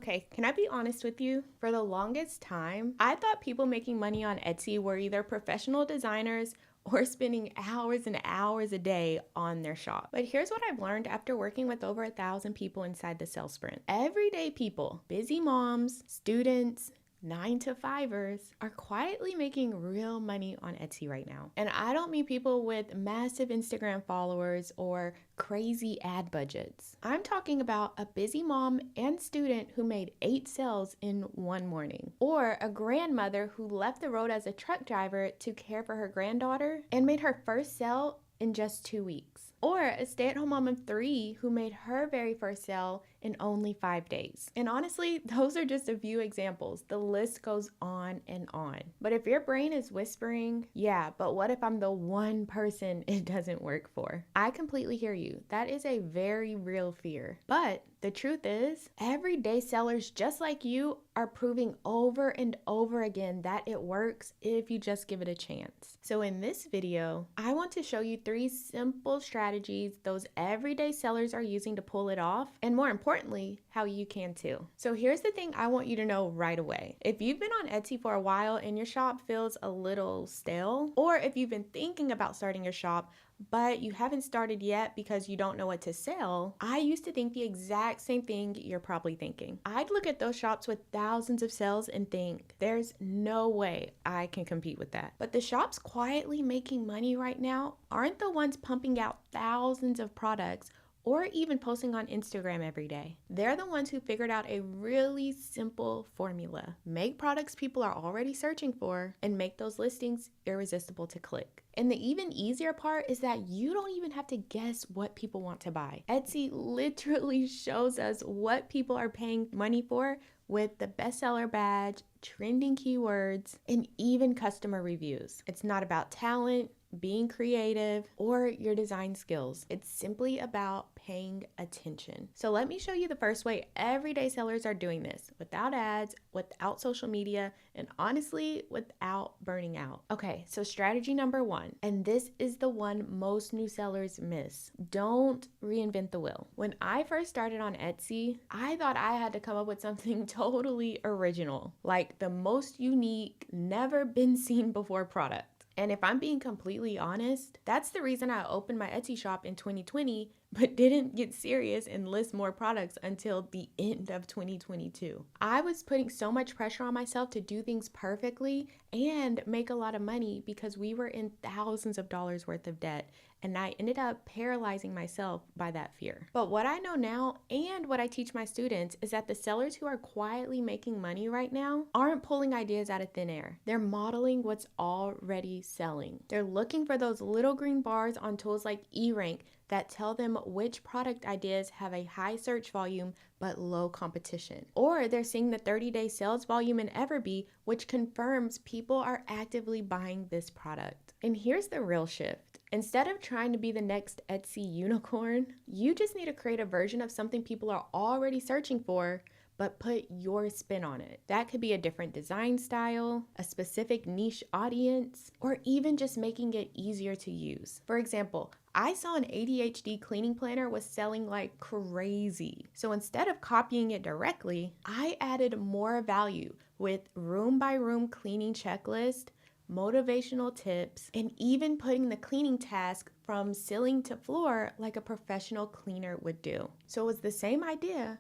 Okay, can I be honest with you? For the longest time, I thought people making money on Etsy were either professional designers or spending hours and hours a day on their shop. But here's what I've learned after working with over 1,000 people inside the sales sprint. Everyday people, busy moms, students, 9-to-5ers are quietly making real money on Etsy right now. And I don't mean people with massive Instagram followers or crazy ad budgets. I'm talking about a busy mom and student who made 8 sales in one morning, or a grandmother who left the road as a truck driver to care for her granddaughter and made her first sale in just 2 weeks. Or a stay-at-home mom of 3 who made her very first sale in only 5 days. And honestly, those are just a few examples. The list goes on and on. But if your brain is whispering, yeah, but what if I'm the one person it doesn't work for? I completely hear you. That is a very real fear. But the truth is, everyday sellers just like you are proving over and over again that it works if you just give it a chance. So in this video, I want to show you 3 simple strategies those everyday sellers are using to pull it off, and more importantly, how you can too. So here's the thing I want you to know right away. If you've been on Etsy for a while and your shop feels a little stale, or if you've been thinking about starting your shop, but you haven't started yet because you don't know what to sell, I used to think the exact same thing you're probably thinking. I'd look at those shops with thousands of sales and think, there's no way I can compete with that. But the shops quietly making money right now aren't the ones pumping out thousands of products or even posting on Instagram every day. They're the ones who figured out a really simple formula. Make products people are already searching for and make those listings irresistible to click. And the even easier part is that you don't even have to guess what people want to buy. Etsy literally shows us what people are paying money for with the bestseller badge, trending keywords, and even customer reviews. It's not about talent, being creative, or your design skills. It's simply about paying attention. So let me show you the first way everyday sellers are doing this without ads, without social media, and honestly, without burning out. Okay, so strategy number 1, and this is the one most new sellers miss. Don't reinvent the wheel. When I first started on Etsy, I thought I had to come up with something totally original, like the most unique, never been seen before product. And if I'm being completely honest, that's the reason I opened my Etsy shop in 2020, but didn't get serious and list more products until the end of 2022. I was putting so much pressure on myself to do things perfectly and make a lot of money because we were in thousands of dollars worth of debt, and I ended up paralyzing myself by that fear. But what I know now and what I teach my students is that the sellers who are quietly making money right now aren't pulling ideas out of thin air. They're modeling what's already selling. They're looking for those little green bars on tools like eRank that tell them which product ideas have a high search volume but low competition. Or they're seeing the 30-day sales volume in Everbee, which confirms people are actively buying this product. And here's the real shift. Instead of trying to be the next Etsy unicorn, you just need to create a version of something people are already searching for, but put your spin on it. That could be a different design style, a specific niche audience, or even just making it easier to use. For example, I saw an ADHD cleaning planner was selling like crazy. So instead of copying it directly, I added more value with room by room cleaning checklist, motivational tips, and even putting the cleaning task from ceiling to floor like a professional cleaner would do. So it was the same idea,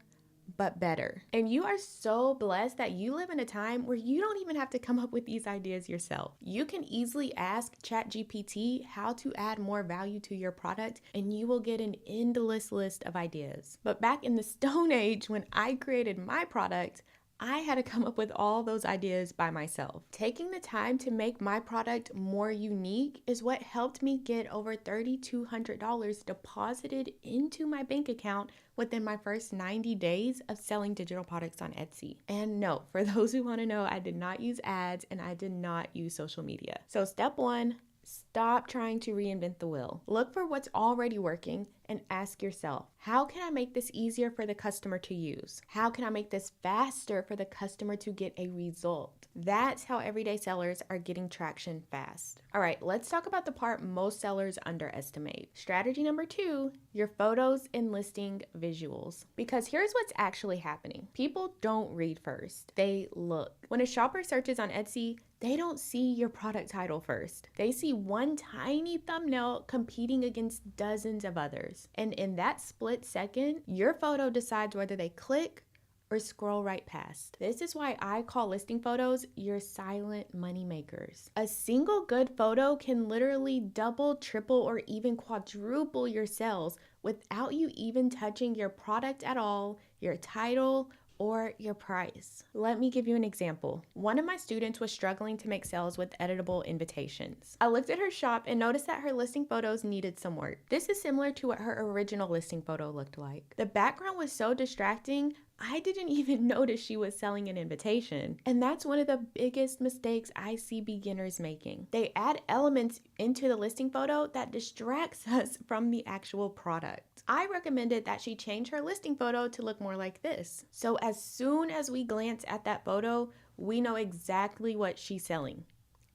but better. And you are so blessed that you live in a time where you don't even have to come up with these ideas yourself. You can easily ask ChatGPT how to add more value to your product, and you will get an endless list of ideas. But back in the Stone Age, when I created my product, I had to come up with all those ideas by myself. Taking the time to make my product more unique is what helped me get over $3,200 deposited into my bank account within my first 90 days of selling digital products on Etsy. And no, for those who want to know, I did not use ads and I did not use social media. So step 1, stop trying to reinvent the wheel. Look for what's already working and ask yourself, how can I make this easier for the customer to use? How can I make this faster for the customer to get a result? That's how everyday sellers are getting traction fast. All right, let's talk about the part most sellers underestimate. Strategy number 2, your photos and listing visuals. Because here's what's actually happening. People don't read first, they look. When a shopper searches on Etsy, they don't see your product title first. They see one tiny thumbnail competing against dozens of others. And in that split second, your photo decides whether they click or scroll right past. This is why I call listing photos your silent money makers. A single good photo can literally double, triple, or even quadruple your sales without you even touching your product at all, your title, or your price. Let me give you an example. One of my students was struggling to make sales with editable invitations. I looked at her shop and noticed that her listing photos needed some work. This is similar to what her original listing photo looked like. The background was so distracting, I didn't even notice she was selling an invitation. And that's one of the biggest mistakes I see beginners making. They add elements into the listing photo that distracts us from the actual product. I recommended that she change her listing photo to look more like this. So as soon as we glance at that photo, we know exactly what she's selling.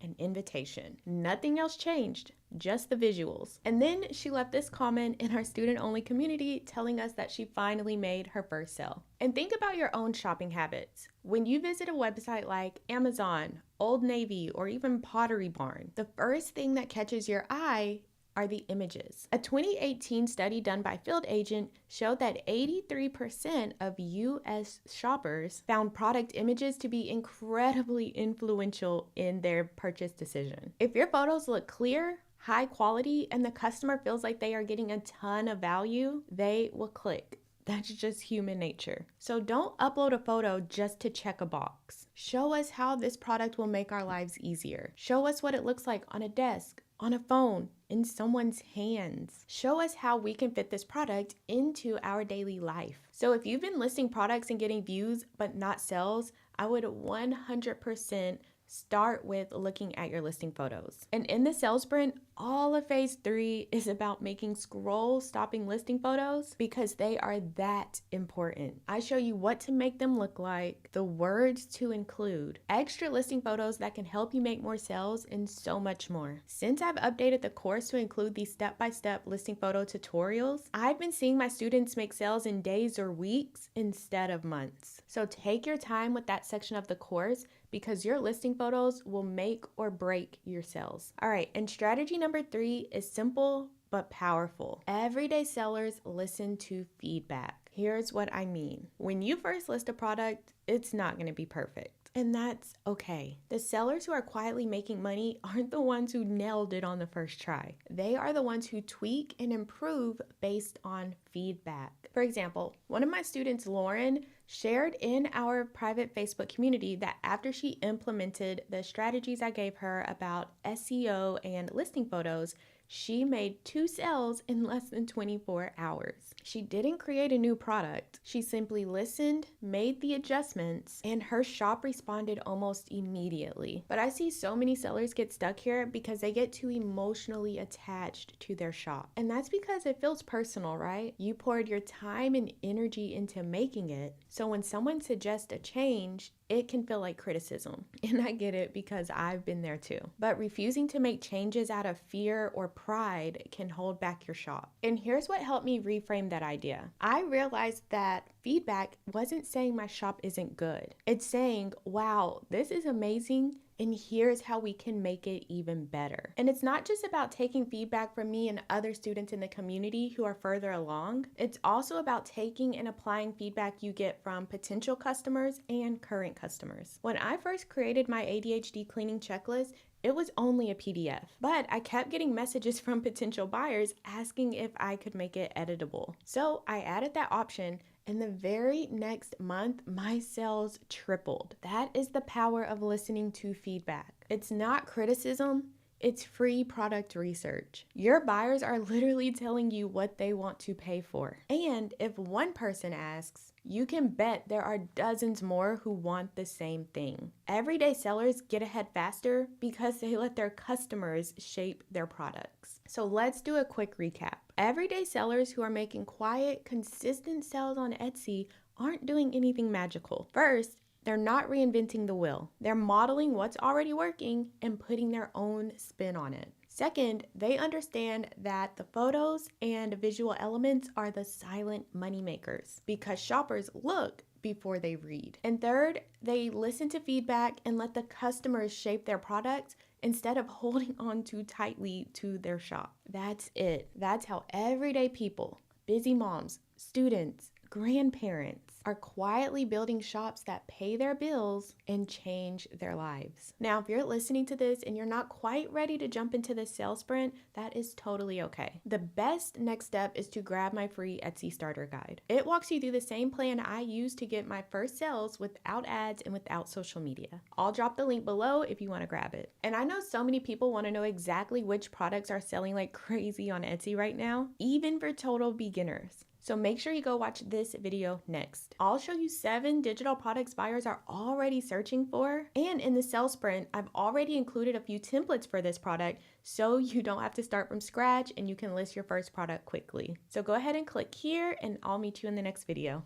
An invitation. Nothing else changed, just the visuals. And then she left this comment in our student-only community telling us that she finally made her first sale. And think about your own shopping habits. When you visit a website like Amazon, Old Navy, or even Pottery Barn, the first thing that catches your eye are the images. A 2018 study done by Field Agent showed that 83% of US shoppers found product images to be incredibly influential in their purchase decision. If your photos look clear, high quality, and the customer feels like they are getting a ton of value, they will click. That's just human nature. So don't upload a photo just to check a box. Show us how this product will make our lives easier. Show us what it looks like on a desk, on a phone, in someone's hands. Show us how we can fit this product into our daily life. So if you've been listing products and getting views but not sales, I would 100% start with looking at your listing photos. And in the sales sprint, all of phase 3 is about making scroll stopping listing photos because they are that important. I show you what to make them look like, the words to include, extra listing photos that can help you make more sales, and so much more. Since I've updated the course to include these step-by-step listing photo tutorials, I've been seeing my students make sales in days or weeks instead of months. So take your time with that section of the course because your listing photos will make or break your sales. All right, and strategy number 3 is simple but powerful. Everyday sellers listen to feedback. Here's what I mean. When you first list a product, it's not going to be perfect. And that's okay. The sellers who are quietly making money aren't the ones who nailed it on the first try. They are the ones who tweak and improve based on feedback. For example, one of my students, Lauren, shared in our private Facebook community that after she implemented the strategies I gave her about SEO and listing photos, she made 2 sales in less than 24 hours. She didn't create a new product. She simply listened, made the adjustments, and her shop responded almost immediately. But I see so many sellers get stuck here because they get too emotionally attached to their shop. And that's because it feels personal, right? You poured your time and energy into making it. So when someone suggests a change, it can feel like criticism. And I get it because I've been there too. But refusing to make changes out of fear or pride can hold back your shop. And here's what helped me reframe that idea. I realized that feedback wasn't saying my shop isn't good. It's saying, wow, this is amazing, and here's how we can make it even better. And it's not just about taking feedback from me and other students in the community who are further along. It's also about taking and applying feedback you get from potential customers and current customers. When I first created my ADHD cleaning checklist, it was only a PDF, but I kept getting messages from potential buyers asking if I could make it editable. So I added that option, and the very next month, my sales tripled. That is the power of listening to feedback. It's not criticism, it's free product research. Your buyers are literally telling you what they want to pay for. And if one person asks, you can bet there are dozens more who want the same thing. Everyday sellers get ahead faster because they let their customers shape their products. So let's do a quick recap. Everyday sellers who are making quiet, consistent sales on Etsy aren't doing anything magical. First, they're not reinventing the wheel. They're modeling what's already working and putting their own spin on it. Second, they understand that the photos and visual elements are the silent money makers because shoppers look before they read. And third, they listen to feedback and let the customers shape their products instead of holding on too tightly to their shop. That's it. That's how everyday people, busy moms, students, grandparents are quietly building shops that pay their bills and change their lives. Now, if you're listening to this and you're not quite ready to jump into the sales sprint, that is totally okay. The best next step is to grab my free Etsy starter guide. It walks you through the same plan I used to get my first sales without ads and without social media. I'll drop the link below if you want to grab it. And I know so many people want to know exactly which products are selling like crazy on Etsy right now, even for total beginners. So make sure you go watch this video next. I'll show you 7 digital products buyers are already searching for. And in the sales sprint, I've already included a few templates for this product so you don't have to start from scratch and you can list your first product quickly. So go ahead and click here and I'll meet you in the next video.